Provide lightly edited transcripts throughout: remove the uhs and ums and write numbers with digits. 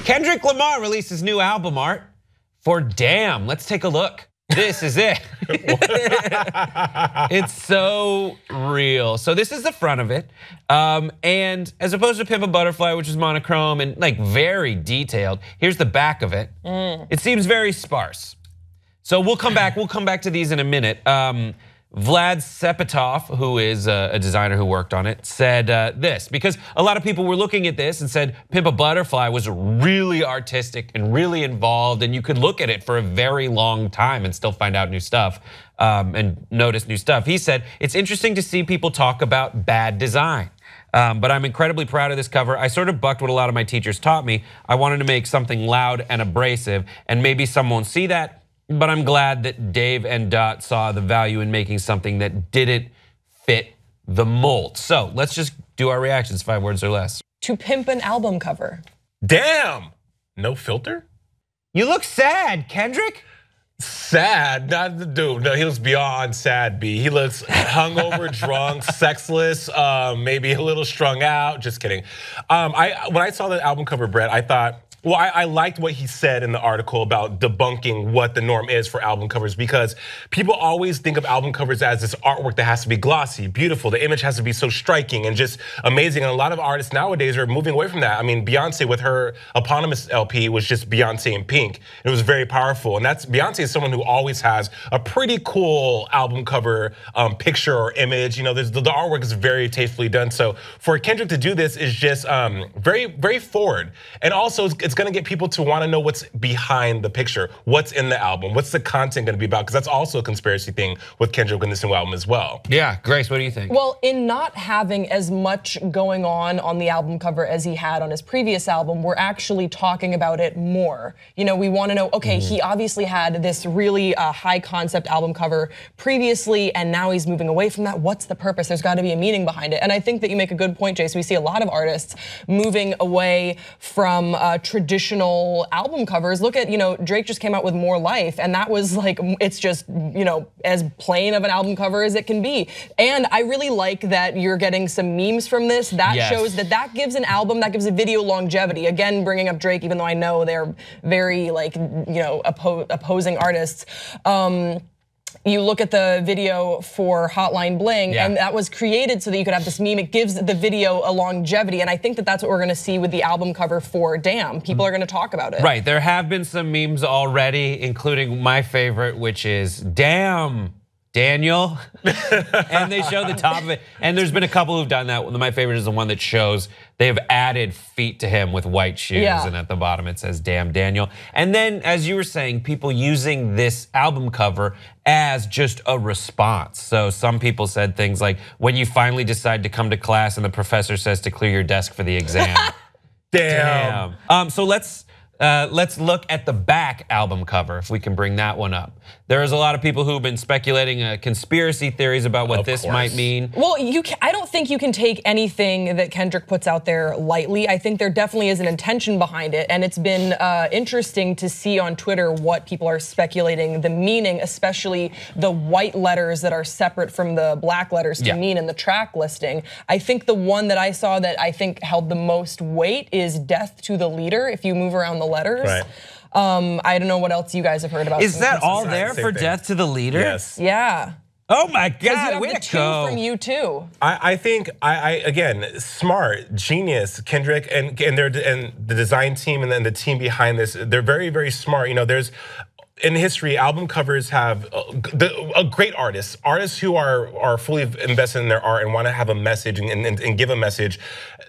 Kendrick Lamar released his new album art for Damn. Let's take a look. This is it. It's so real. So this is the front of it. And as opposed to Pimp a Butterfly, which is monochrome and like very detailed, here's the back of it. It seems very sparse. So we'll come back to these in a minute. Vlad Sepetov, who is a designer who worked on it, said this, because a lot of people were looking at this and said Pimp a Butterfly was really artistic and really involved, and you could look at it for a very long time and still find out new stuff and notice new stuff. He said, it's interesting to see people talk about bad design. But I'm incredibly proud of this cover. I sort of bucked what a lot of my teachers taught me. I wanted to make something loud and abrasive, and maybe some won't see that, but I'm glad that Dave and Dot saw the value in making something that didn't fit the mold. So let's just do our reactions, 5 words or less. To pimp an album cover. Damn, no filter? You look sad, Kendrick. Sad, not the dude. No, he looks beyond sad, B. He looks hungover, drunk, sexless, maybe a little strung out. Just kidding. When I saw the album cover, Brett, I thought, well, I liked what he said in the article about debunking what the norm is for album covers, because people always think of album covers as this artwork that has to be glossy, beautiful. The image has to be so striking and just amazing. And a lot of artists nowadays are moving away from that. I mean, Beyonce with her eponymous LP was just Beyonce in pink. It was very powerful. And that's Beyonce is someone who always has a pretty cool album cover picture or image. You know, the artwork is very tastefully done. So for Kendrick to do this is just very, very forward. And also it's gonna get people to wanna know what's behind the picture, what's in the album, what's the content gonna be about, because that's also a conspiracy thing with Kendrick in this new album as well. Yeah, Grace, what do you think? Well, in not having as much going on the album cover as he had on his previous album, we're actually talking about it more. You know, we wanna know, okay, he obviously had this really high concept album cover previously, and now he's moving away from that. What's the purpose? There's gotta be a meaning behind it. And I think that you make a good point, Jace. We see a lot of artists moving away from traditional album covers. Look at, Drake just came out with More Life, and that was like, it's just, as plain of an album cover as it can be. And I really like that you're getting some memes from this. That shows that gives an album, that gives a video longevity. Again, bringing up Drake, even though I know they're very opposing artists. You look at the video for Hotline Bling, and that was created so that you could have this meme. It gives the video a longevity, and I think that that's what we're gonna see with the album cover for Damn. People are gonna talk about it. Right, there have been some memes already, including my favorite, which is, damn, Daniel. And they show the top of it. And there's been a couple who've done that. My favorite is the one that shows they have added feet to him with white shoes. And at the bottom it says, damn, Daniel. And then, as you were saying, people using this album cover as just a response. So some people said things like, when you finally decide to come to class and the professor says to clear your desk for the exam. Damn. So let's look at the back album cover, if we can bring that one up. There is a lot of people who've been speculating conspiracy theories about what this might mean. Well, I don't think you can take anything that Kendrick puts out there lightly. I think there definitely is an intention behind it, and it's been interesting to see on Twitter what people are speculating the meaning, especially the white letters that are separate from the black letters to mean in the track listing. I think the one that I saw that I think held the most weight is death to the leader, if you move around the letters. Right. I don't know what else you guys have heard about. Is that all there for death to the leader? Yes. Yeah. Oh my God, way to go. From you too. I think, again, smart, genius, Kendrick and the design team and then the team behind this, they're very, very smart. There's, in history, album covers have a great artists who are fully invested in their art and want to have a message and give a message.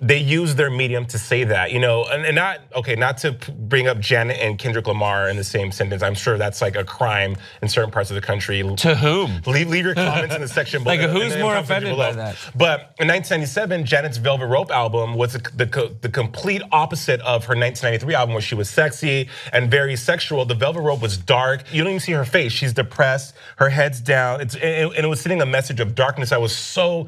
They use their medium to say that, and not to bring up Janet and Kendrick Lamar in the same sentence. I'm sure that's like a crime in certain parts of the country. To whom? Leave your comments in the section below. Like who's more offended by that? But in 1997, Janet's Velvet Rope album was the complete opposite of her 1993 album, where she was sexy and very sexual. The Velvet Rope was dark dark. You don't even see her face. She's depressed. Her head's down. And it was sending a message of darkness that was so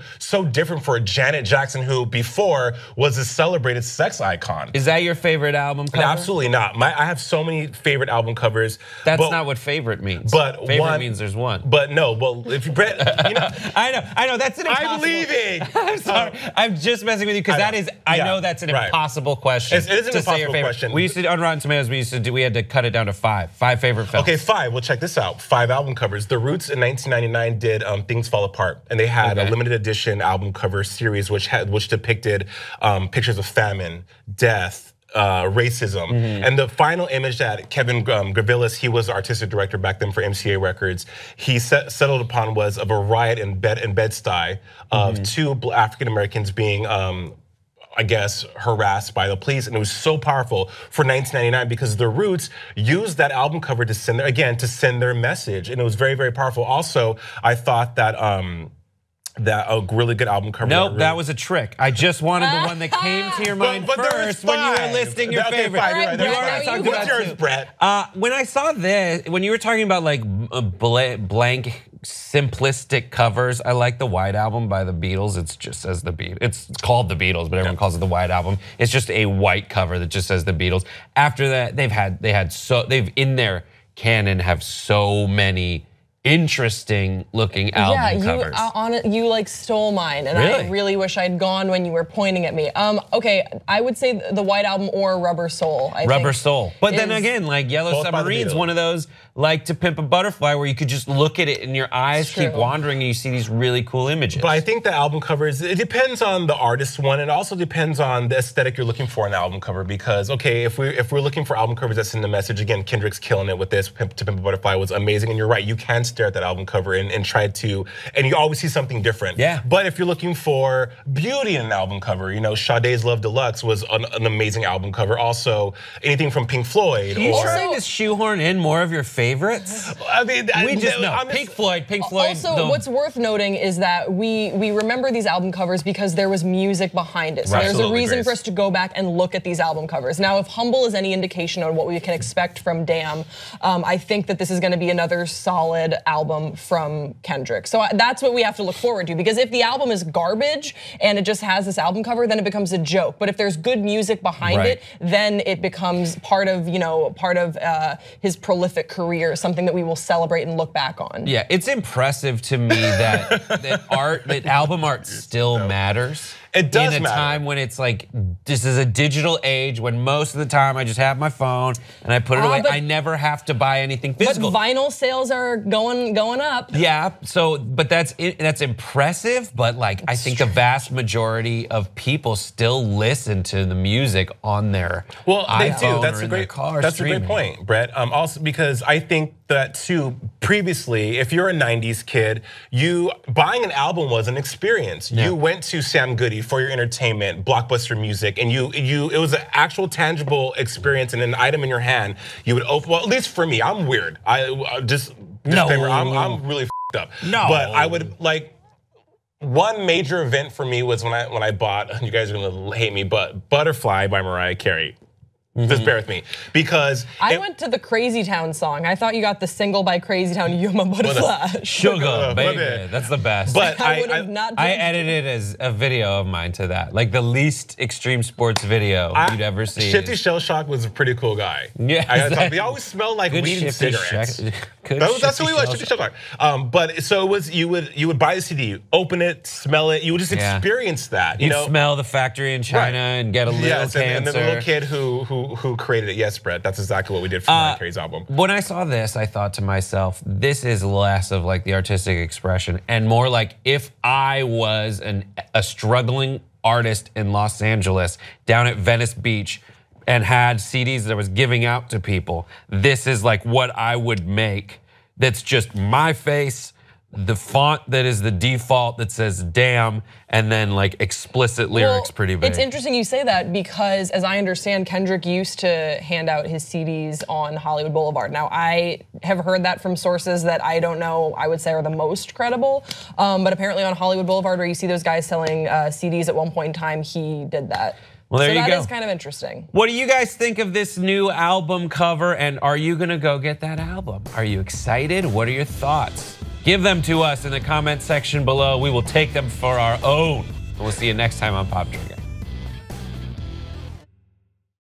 different for Janet Jackson, who before was a celebrated sex icon. Is that your favorite album cover? Absolutely not. I have so many favorite album covers. That's not what favorite means. But favorite means there's one. But no, well, if you Brett, you know, I know. That's an impossible. I'm leaving. I'm sorry. I'm just messing with you because that is. I know that's an impossible question. It is an impossible question. We used to on Rotten Tomatoes. We had to cut it down to 5. 5 favorite films. Okay, 5. Well, check this out. 5 album covers. The Roots in 1999 did Things Fall Apart, and they had a limited edition album cover series which depicted pictures of famine, death, racism. And the final image that Kevin Gravilis, he was the artistic director back then for MCA Records, he settled upon was of a riot in Bed-Stuy of 2 African Americans being I guess, harassed by the police, and it was so powerful for 1999 because the Roots used that album cover to send their message, and it was very, very powerful. Also, I thought that that a really good album cover. Nope, that was a trick. I just wanted the one that came to your mind first when you were listing your favorite. You already talked about yours, Brett. When I saw this, when you were talking about like blank, simplistic covers, I like the White Album by the Beatles. It's just says the Beatles. It's called the Beatles, but everyone calls it the White Album. It's just a white cover that just says the Beatles. After that, they've in their canon have so many interesting looking album covers. You like stole mine, and really? I really wish I'd gone when you were pointing at me. Okay, I would say the White Album or Rubber Soul. Rubber Soul. But then again, like Yellow Submarine's one of those, like To Pimp a Butterfly, where you could just look at it and your eyes keep wandering and you see these really cool images. But I think the album covers, it depends on the artist one, and it also depends on the aesthetic you're looking for in an album cover. Because okay, if we're looking for album covers that send the message, again, Kendrick's killing it with this. To Pimp a Butterfly was amazing, and you're right, you can stare at that album cover and try to, and you always see something different. Yeah. But if you're looking for beauty in an album cover, you know, Sade's Love Deluxe was an amazing album cover. Also, anything from Pink Floyd. Are you trying to shoehorn in more of your favorites? I mean, we just know Pink Floyd. Also, what's worth noting is that we remember these album covers because there was music behind it. So there's a reason for us to go back and look at these album covers. Now, if Humble is any indication on what we can expect from Damn, I think that this is going to be another solid album from Kendrick. So that's what we have to look forward to, because if the album is garbage and it just has this album cover, then it becomes a joke. But if there's good music behind it, then it becomes part of his prolific career, something that we will celebrate and look back on. Yeah, it's impressive to me that album art still matters. It does in a time when it's like, this is a digital age when most of the time I just have my phone and I put it away. I never have to buy anything physical. But vinyl sales are going up. Yeah, but that's impressive, but like I think the vast majority of people still listen to the music on their iPhone That's or in their car. That's a great point, Brett. Also because I think that too, previously, if you're a 90s kid, buying an album was an experience. You went to Sam Goody for your entertainment, Blockbuster Music, and it was an actual tangible experience and an item in your hand. You would open, well, at least for me, I'm weird. I'm really f***ed up. No. But I would like, one major event for me was when I bought, you guys are gonna hate me, but Butterfly by Mariah Carey. Just bear with me, because I went to the Crazy Town song. I thought you got the single by Crazy Town, "You're My Butterfly." Sugar, baby, that's the best. But I edited as a video of mine to that, like the least extreme sports video you'd ever see. Shifty Shell Shock was a pretty cool guy. Yeah, they always smelled like weed and cigarettes. That's who he was, Shifty Shell Shock. But so it was, you would buy the CD, open it, smell it, you would just experience that. You'd smell the factory in China and get a little cancer. And then the little kid who created it. Yes, Brett, that's exactly what we did for Mariah Carey's album. When I saw this, I thought to myself, this is less of like the artistic expression and more like if I was a struggling artist in Los Angeles down at Venice Beach and had CDs that I was giving out to people, this is like what I would make. That's just my face, the font that is the default that says "Damn," and then like explicit lyrics pretty big. It's interesting you say that because, as I understand, Kendrick used to hand out his CDs on Hollywood Boulevard. Now, I have heard that from sources that I don't know, I would say are the most credible, but apparently on Hollywood Boulevard, where you see those guys selling CDs at one point in time, he did that. Well, there you go. So that is kind of interesting. What do you guys think of this new album cover, and are you gonna go get that album? Are you excited? What are your thoughts? Give them to us in the comment section below. We will take them for our own. And we'll see you next time on Pop Trigger.